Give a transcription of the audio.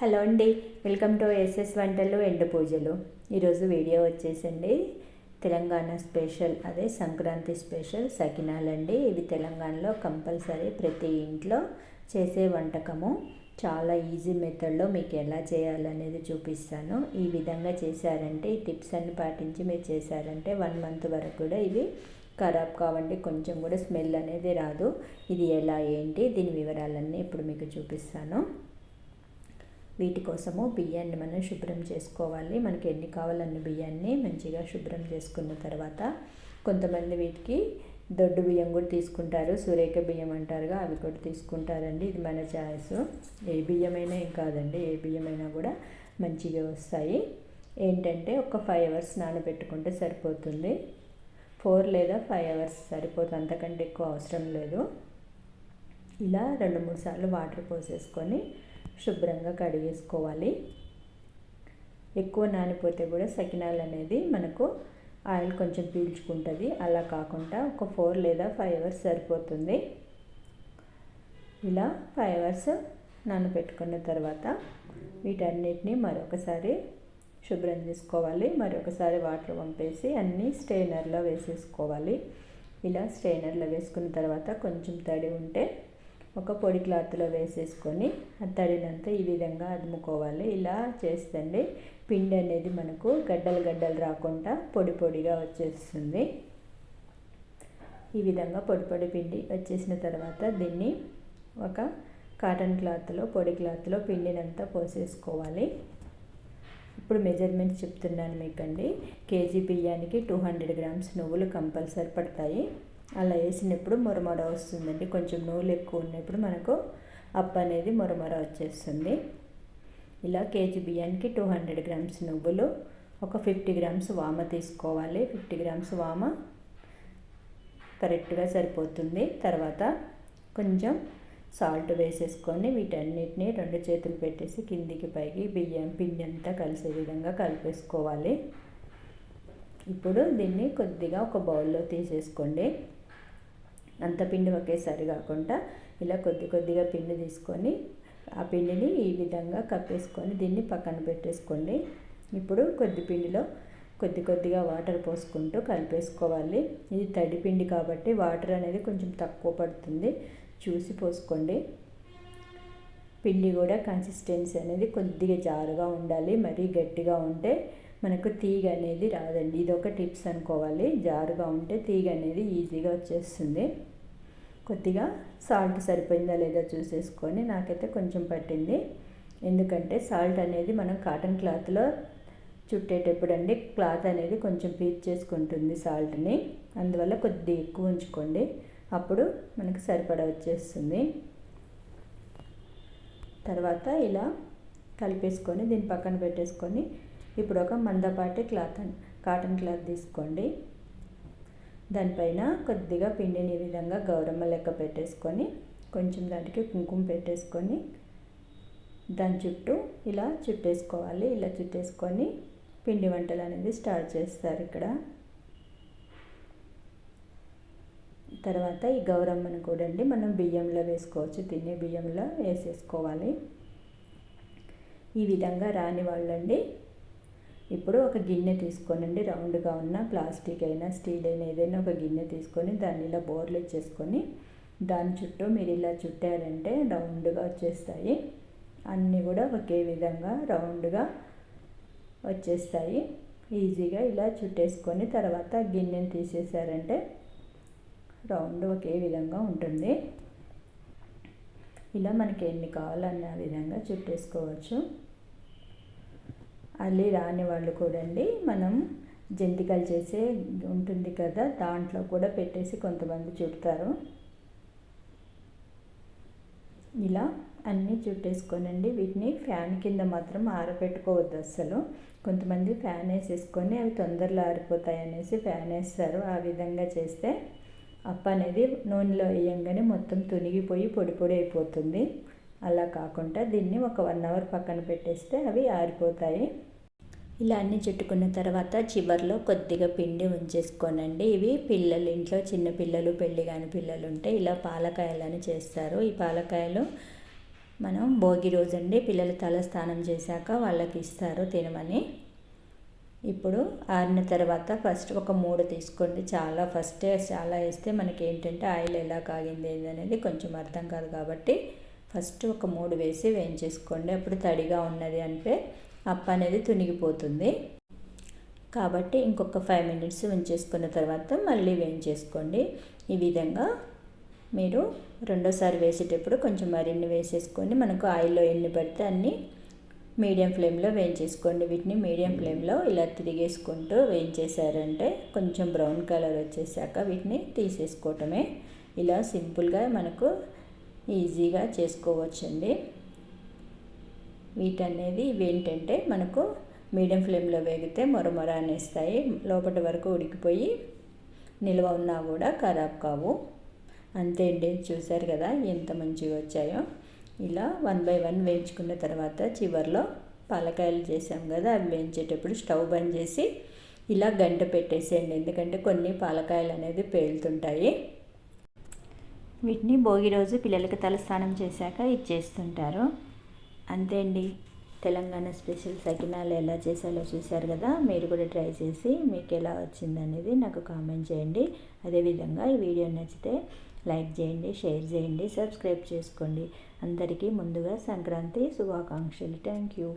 Hello అండి, welcome to SS వంటలు ఎండు పూజలు. ఈరోజు వీడియో వచ్చేసండి తెలంగాణ స్పెషల్, అదే సంక్రాంతి స్పెషల్ సకినాలండి. ఇవి తెలంగాణలో కంపల్సరీ ప్రతి ఇంట్లో చేసే వంటకము. చాలా ఈజీ మెథడ్లో మీకు ఎలా చేయాలనేది చూపిస్తాను. ఈ విధంగా చేశారంటే, ఈ టిప్స్ అన్ని పాటించి మీరు చేశారంటే 1 మంత్ వరకు కూడా ఇవి ఖరాబ్ కావండి, కొంచెం కూడా స్మెల్ అనేది రాదు. ఇది ఎలా ఏంటి దీని వివరాలన్నీ ఇప్పుడు మీకు చూపిస్తాను. వీటి కోసము బియ్యాన్ని మనం శుభ్రం చేసుకోవాలి. మనకి ఎన్ని కావాలన్న బియ్యాన్ని మంచిగా శుభ్రం చేసుకున్న తర్వాత, కొంతమంది వీటికి దొడ్డు బియ్యం కూడా తీసుకుంటారు, సురేఖ బియ్యం అంటారుగా, అవి కూడా తీసుకుంటారండి. ఇది మన చాయిస్. ఏ బియ్యమైనా ఏం కాదండి, ఏ బియ్యమైనా కూడా మంచిగా వస్తాయి. ఏంటంటే ఒక 5 అవర్స్ నానబెట్టుకుంటే సరిపోతుంది. 4 లేదా 5 అవర్స్ సరిపోతుంది, అంతకంటే ఎక్కువ అవసరం లేదు. ఇలా 2-3 సార్లు వాటర్ పోసేసుకొని శుభ్రంగా కడిగేసుకోవాలి. ఎక్కువ నానిపోతే కూడా సకినాలు అనేది మనకు ఆయిల్ కొంచెం పీల్చుకుంటుంది. అలా కాకుండా ఒక 4 లేదా 5 అవర్స్ సరిపోతుంది. ఇలా 5 అవర్స్ నానబెట్టుకున్న తర్వాత వీటన్నిటిని మరొకసారి శుభ్రం చేసుకోవాలి. మరొకసారి వాటర్ పంపేసి అన్నీ స్ట్రైనర్లో వేసేసుకోవాలి. ఇలా స్ట్రైనర్లో వేసుకున్న తర్వాత కొంచెం తడి ఉంటే ఒక పొడి క్లాత్లో వేసేసుకొని ఆ తడినంతా ఈ విధంగా అదుముకోవాలి. ఇలా చేస్తే పిండి అనేది మనకు గడ్డలు గడ్డలు రాకుండా పొడి పొడిగా వచ్చేస్తుంది. ఈ విధంగా పొడి పొడి పిండి వచ్చేసిన తర్వాత దీన్ని ఒక కాటన్ క్లాత్లో, పొడి క్లాత్లో పిండినంతా పోసేసుకోవాలి. ఇప్పుడు మెజర్మెంట్స్ చెప్తున్నాను మీకండి. కేజీ బియ్యానికి 200 గ్రామ్స్ నువ్వులు కంపల్సరీ పడతాయి. అలా వేసినప్పుడు మొరమొర వస్తుందండి. కొంచెం నూనె ఎక్కువ ఉన్నప్పుడు మనకు అప్ప అనేది మొరమొర వచ్చేస్తుంది. ఇలా కేజీ బియ్యానికి 200 గ్రామ్స్ నువ్వులు, ఒక 50 గ్రామ్స్ వామ తీసుకోవాలి. 50 గ్రామ్స్ వామ కరెక్ట్గా సరిపోతుంది. తర్వాత కొంచెం సాల్ట్ వేసేసుకొని వీటన్నిటిని 2 చేతులు పెట్టేసి కిందికి పైకి బియ్యం పిండి అంతా కలిసే విధంగా కలిపేసుకోవాలి. ఇప్పుడు దీన్ని కొద్దిగా ఒక బౌల్లో తీసేసుకోండి. అంత పిండి ఒకేసారి కాకుండా ఇలా కొద్ది కొద్దిగా పిండి తీసుకొని ఆ పిండిని ఈ విధంగా కప్పేసుకొని దీన్ని పక్కన పెట్టేసుకోండి. ఇప్పుడు కొద్ది పిండిలో కొద్ది కొద్దిగా వాటర్ పోసుకుంటూ కలిపేసుకోవాలి. ఇది తడి పిండి కాబట్టి వాటర్ అనేది కొంచెం తక్కువ పడుతుంది, చూసి పోసుకోండి. పిండి కూడా కన్సిస్టెన్సీ అనేది కొద్దిగా జారుగా ఉండాలి. మరీ గట్టిగా ఉంటే మనకు తీగ అనేది రాదండి. ఇది ఒక టిప్స్ అనుకోవాలి. జారుగా ఉంటే తీగ అనేది ఈజీగా వచ్చేస్తుంది. కొద్దిగా సాల్ట్ సరిపోయిందా లేదా చూసేసుకొని, నాకైతే కొంచెం పట్టింది. ఎందుకంటే సాల్ట్ అనేది మనం కాటన్ క్లాత్లో చుట్టేటప్పుడు అండి క్లాత్ అనేది కొంచెం పీచ్ చేసుకుంటుంది సాల్ట్ని, అందువల్ల కొద్దిగా ఎక్కువ ఉంచుకోండి, అప్పుడు మనకు సరిపడా వచ్చేస్తుంది. తర్వాత ఇలా కలిపేసుకొని దీన్ని పక్కన పెట్టేసుకొని ఇప్పుడు ఒక మందపాటి కాటన్ క్లాత్ తీసుకోండి. దానిపైన కొద్దిగా పిండిని ఈ విధంగా గౌరమ్మ లెక్క పెట్టేసుకొని కొంచెం దానికి కుంకుమ పెట్టేసుకొని దాని చుట్టూ ఇలా చుట్టేసుకోవాలి. ఇలా చుట్టేసుకొని పిండి వంటలు అనేది స్టార్ట్ చేస్తారు ఇక్కడ. తర్వాత ఈ గౌరమ్మను కూడా అండి మనం బియ్యంలో వేసుకోవచ్చు, తినే బియ్యంలో వేసేసుకోవాలి. ఈ విధంగా రాని వాళ్ళండి ఇప్పుడు ఒక గిన్నె తీసుకోనండి, రౌండ్గా ఉన్న ప్లాస్టిక్ అయినా స్టీల్ అయినా ఏదైనా ఒక గిన్నె తీసుకొని దాన్ని ఇలా బోర్లు ఇచ్చేసుకొని దాని చుట్టూ మీరు ఇలా చుట్టారంటే రౌండ్గా వచ్చేస్తాయి. అన్నీ కూడా ఒకే విధంగా రౌండ్గా వచ్చేస్తాయి. ఈజీగా ఇలా చుట్టేసుకొని తర్వాత గిన్నెని తీసేసారంటే రౌండ్ ఒకే విధంగా ఉంటుంది. ఇలా మనకి ఎన్ని కావాలన్న విధంగా చుట్టేసుకోవచ్చు. అల్లి రాని వాళ్ళు కూడా అండి మనం జంతికలు చేసే ఉంటుంది కదా, దాంట్లో కూడా పెట్టేసి కొంతమంది చుడతారు. ఇలా అన్నీ చుట్టేసుకోనండి. వీటిని ఫ్యాన్ కింద మాత్రం ఆరబెట్టుకోవద్దు అస్సలు. కొంతమంది ఫ్యాన్ వేసేసుకొని అవి తొందరలో ఆరిపోతాయి అనేసి ఫ్యాన్ వేస్తారు. ఆ విధంగా చేస్తే అప్ప అనేది నూనెలో వేయంగానే మొత్తం తునిగిపోయి పొడి పొడి అయిపోతుంది. అలా కాకుండా దీన్ని ఒక 1 అవర్ పక్కన పెట్టేస్తే అవి ఆరిపోతాయి. ఇలా అన్నీ చుట్టుకున్న తర్వాత చివర్లో కొద్దిగా పిండి ఉంచేసుకోనండి. ఇవి పిల్లలు, ఇంట్లో చిన్న పిల్లలు, పెళ్ళి కాని పిల్లలు ఉంటే ఇలా పాలకాయలని చేస్తారు. ఈ పాలకాయలు మనం భోగి రోజండి పిల్లలు తల స్నానం చేశాక వాళ్ళకి ఇస్తారు తినమని. ఇప్పుడు ఆరిన తర్వాత ఫస్ట్ ఒక 3 తీసుకోండి. ఫస్టే చాలా వేస్తే మనకి ఏంటంటే ఆయిల్ ఎలా కాగింది అనేది కొంచెం అర్థం కాదు కాబట్టి ఫస్ట్ ఒక 3 వేసి వేయించేసుకోండి. అప్పుడు తడిగా ఉన్నది అంటే అప్ప అనేది తునిగిపోతుంది. కాబట్టి ఇంకొక 5 మినిట్స్ ఉంచేసుకున్న తర్వాత మళ్ళీ వేయించేసుకోండి. ఈ విధంగా మీరు రెండోసారి వేసేటప్పుడు కొంచెం మరిన్ని వేసేసుకొని మనకు ఆయిల్లో ఎన్ని పడితే అన్ని మీడియం ఫ్లేమ్లో వేయించేసుకోండి. వీటిని మీడియం ఫ్లేమ్లో ఇలా తిరిగేసుకుంటూ వేయించేసారంటే కొంచెం బ్రౌన్ కలర్ వచ్చేసాక వీటిని తీసేసుకోవటమే. ఇలా సింపుల్గా మనకు ఈజీగా చేసుకోవచ్చండి. వీటనేది ఇవేంటంటే మనకు మీడియం ఫ్లేమ్లో వేగితే మొరమొర అనేస్తాయి. లోపటి వరకు ఉడికిపోయి నిల్వ ఉన్నా కూడా ఖరాబ్ కావు. అంతే అండి, చూసారు కదా ఎంత మంచిగా వచ్చాయో. ఇలా 1 బై 1 వేయించుకున్న తర్వాత చివర్లో పాలకాయలు చేసాం కదా, అవి వేయించేటప్పుడు స్టవ్ బంద్ చేసి ఇలా గంట పెట్టేసేయండి. ఎందుకంటే కొన్ని పాలకాయలు అనేది పేలుతుంటాయి. వీటిని భోగి రోజు పిల్లలకి తలస్నానం చేశాక ఇచ్చేస్తుంటారు. అంతే అండి, తెలంగాణ స్పెషల్ సకినాలు ఎలా చేసాలో చూశారు కదా. మీరు కూడా ట్రై చేసి మీకు ఎలా వచ్చిందనేది నాకు కామెంట్ చేయండి. అదేవిధంగా ఈ వీడియో నచ్చితే లైక్ చేయండి, షేర్ చేయండి, సబ్స్క్రైబ్ చేసుకోండి. అందరికీ ముందుగా సంక్రాంతి శుభాకాంక్షలు. Thank you.